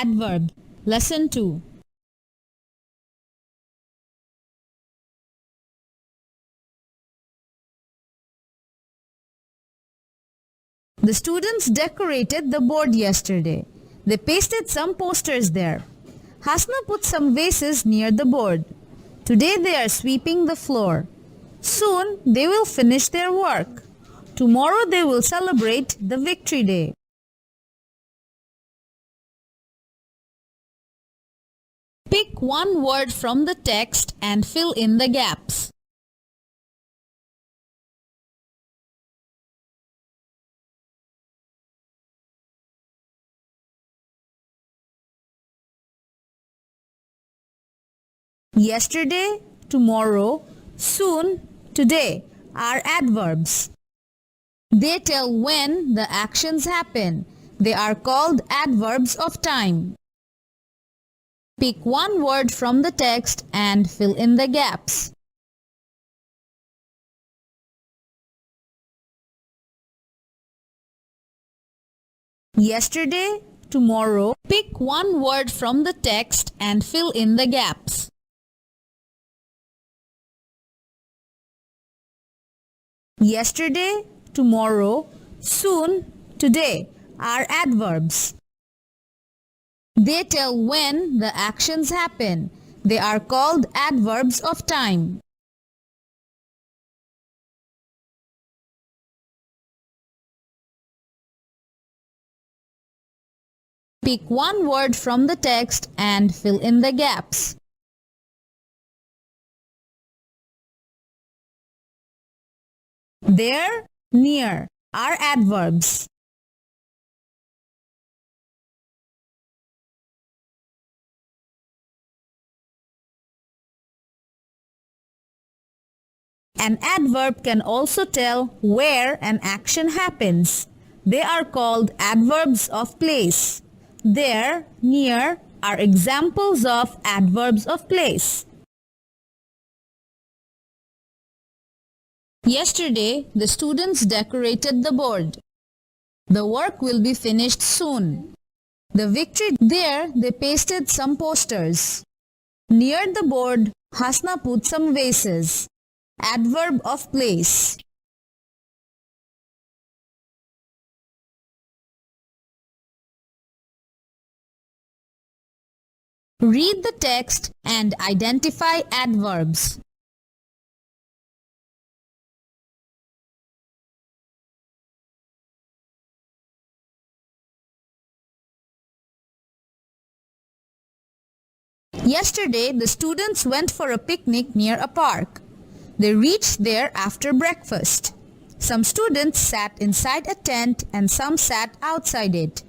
Adverb. Lesson 2. The students decorated the board yesterday. They pasted some posters there. Hasna put some vases near the board. Today they are sweeping the floor. Soon they will finish their work. Tomorrow they will celebrate the Victory Day. Pick one word from the text and fill in the gaps. Yesterday, tomorrow, soon, today are adverbs. They tell when the actions happen. They are called adverbs of time. Pick one word from the text and fill in the gaps. Yesterday, tomorrow. Pick one word from the text and fill in the gaps. Yesterday, tomorrow, soon, today are adverbs. They tell when the actions happen. They are called adverbs of time. Pick one word from the text and fill in the gaps. There, near are adverbs. An adverb can also tell where an action happens. They are called adverbs of place. There, near are examples of adverbs of place. Yesterday, the students decorated the board. The work will be finished soon. The Victory there, they pasted some posters. Near the board, Hasna put some vases. Adverb of place. Read the text and identify adverbs. Yesterday, the students went for a picnic near a park. They reached there after breakfast. Some students sat inside a tent and some sat outside it.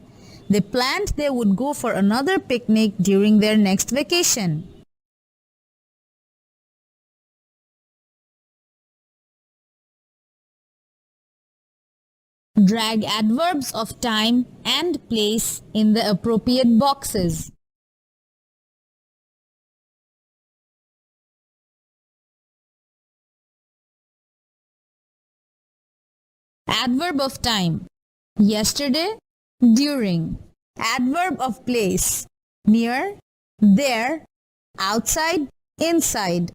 They planned they would go for another picnic during their next vacation. Drag adverbs of time and place in the appropriate boxes. Adverb of time. Yesterday, during. Adverb of place. Near, there, outside, inside.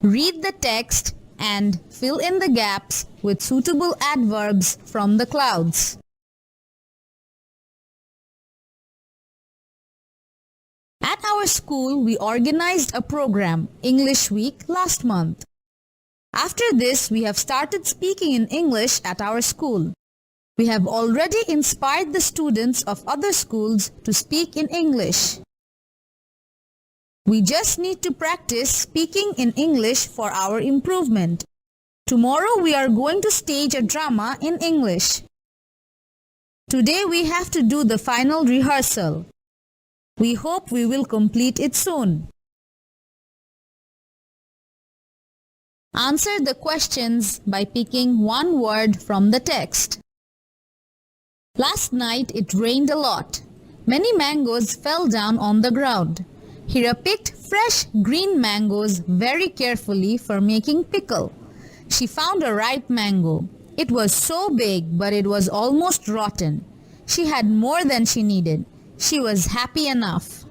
Read the text and fill in the gaps with suitable adverbs from the clouds. At our school, we organized a program, English Week, last month. After this, we have started speaking in English at our school. We have already inspired the students of other schools to speak in English. We just need to practice speaking in English for our improvement. Tomorrow we are going to stage a drama in English. Today we have to do the final rehearsal. We hope we will complete it soon. Answer the questions by picking one word from the text. Last night it rained a lot. Many mangoes fell down on the ground. Hira picked fresh green mangoes very carefully for making pickle. She found a ripe mango. It was so big, but it was almost rotten. She had more than she needed. She was happy enough.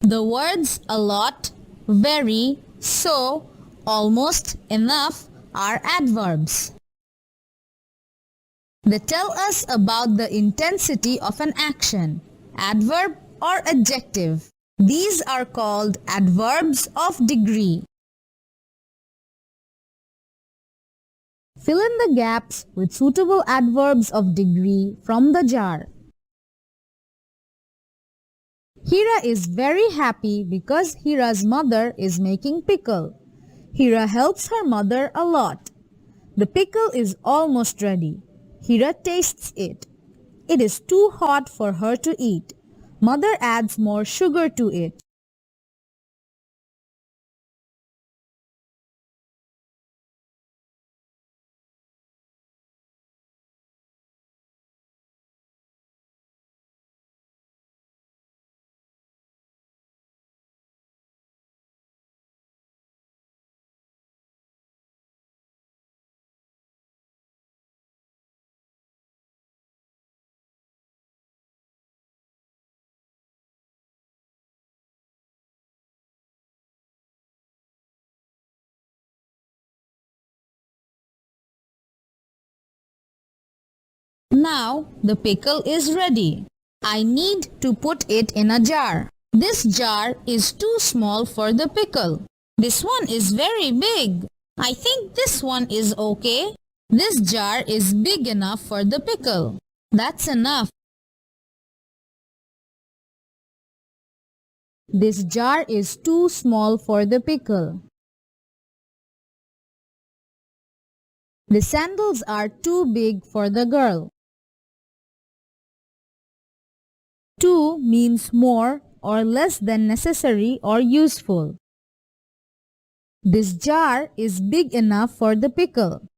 The words a lot, very, so, almost, enough are adverbs. They tell us about the intensity of an action, adverb or adjective. These are called adverbs of degree. Fill in the gaps with suitable adverbs of degree from the jar. Hira is very happy because Hira's mother is making pickle. Hira helps her mother a lot. The pickle is almost ready. Hira tastes it. It is too hot for her to eat. Mother adds more sugar to it. Now the pickle is ready. I need to put it in a jar. This jar is too small for the pickle. This one is very big. I think this one is okay. This jar is big enough for the pickle. That's enough. This jar is too small for the pickle. The sandals are too big for the girl. Too means more or less than necessary or useful. This jar is big enough for the pickle.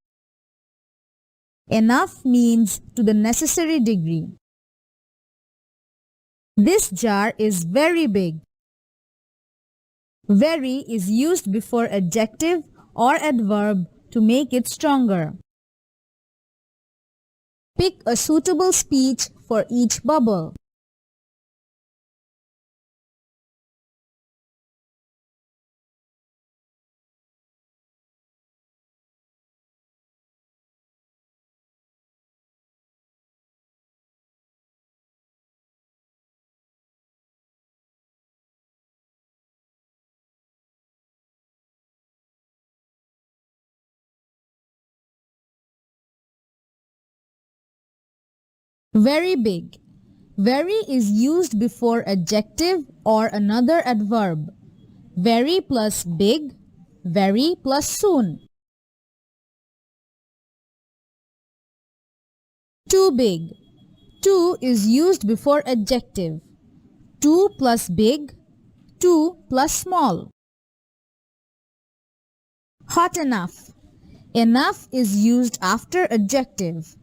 Enough means to the necessary degree. This jar is very big. Very is used before adjective or adverb to make it stronger. Pick a suitable speech for each bubble. Very big. Very is used before adjective or another adverb. Very plus big, very plus soon. Too big. Too is used before adjective. Too plus big, too plus small. Hot enough. Enough is used after adjective.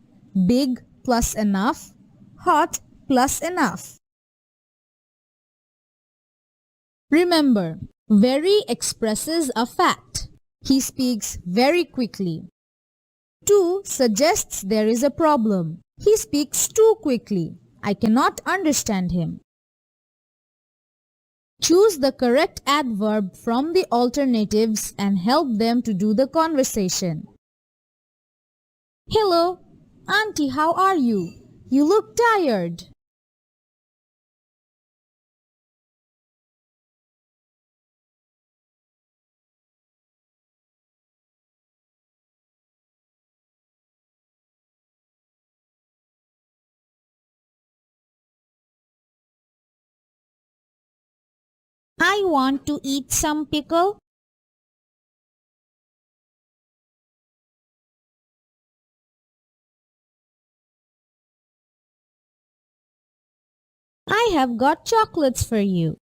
Big plus enough, hot plus enough. Remember, very expresses a fact. He speaks very quickly. Too suggests there is a problem. He speaks too quickly. I cannot understand him. Choose the correct adverb from the alternatives and help them to do the conversation. Hello, Auntie, how are you? You look tired. I want to eat some pickle. I have got chocolates for you.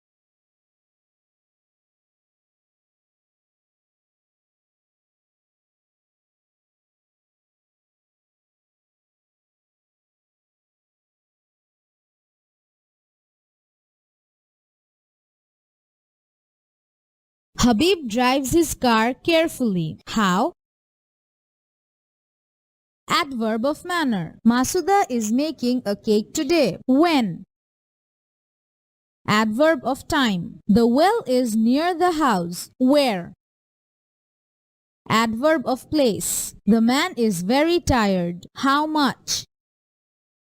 Habib drives his car carefully. How? Adverb of manner. Masuda is making a cake today. When? Adverb of time. The well is near the house. Where? Adverb of place. The man is very tired. How much?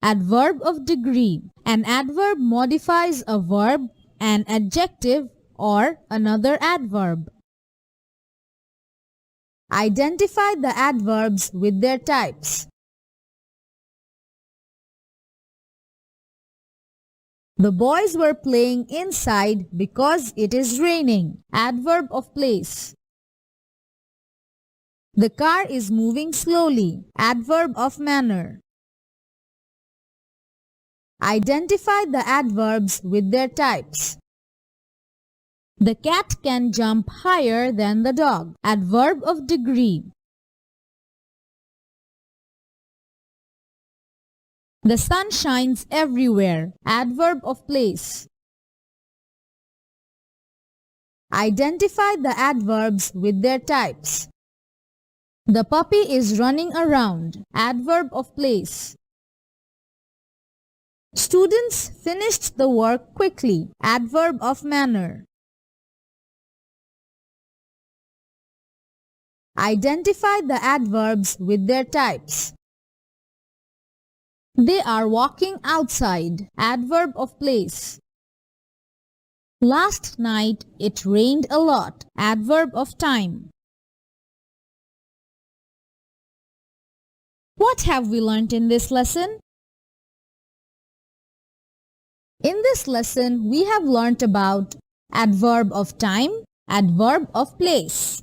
Adverb of degree. An adverb modifies a verb, an adjective, or another adverb. Identify the adverbs with their types. The boys were playing inside because it is raining. Adverb of place. The car is moving slowly. Adverb of manner. Identify the adverbs with their types. The cat can jump higher than the dog. Adverb of degree. The sun shines everywhere. Adverb of place. Identify the adverbs with their types. The puppy is running around. Adverb of place. Students finished the work quickly. Adverb of manner. Identify the adverbs with their types. They are walking outside. Adverb of place. Last night it rained a lot. Adverb of time. What have we learnt in this lesson? In this lesson, we have learnt about adverb of time, adverb of place.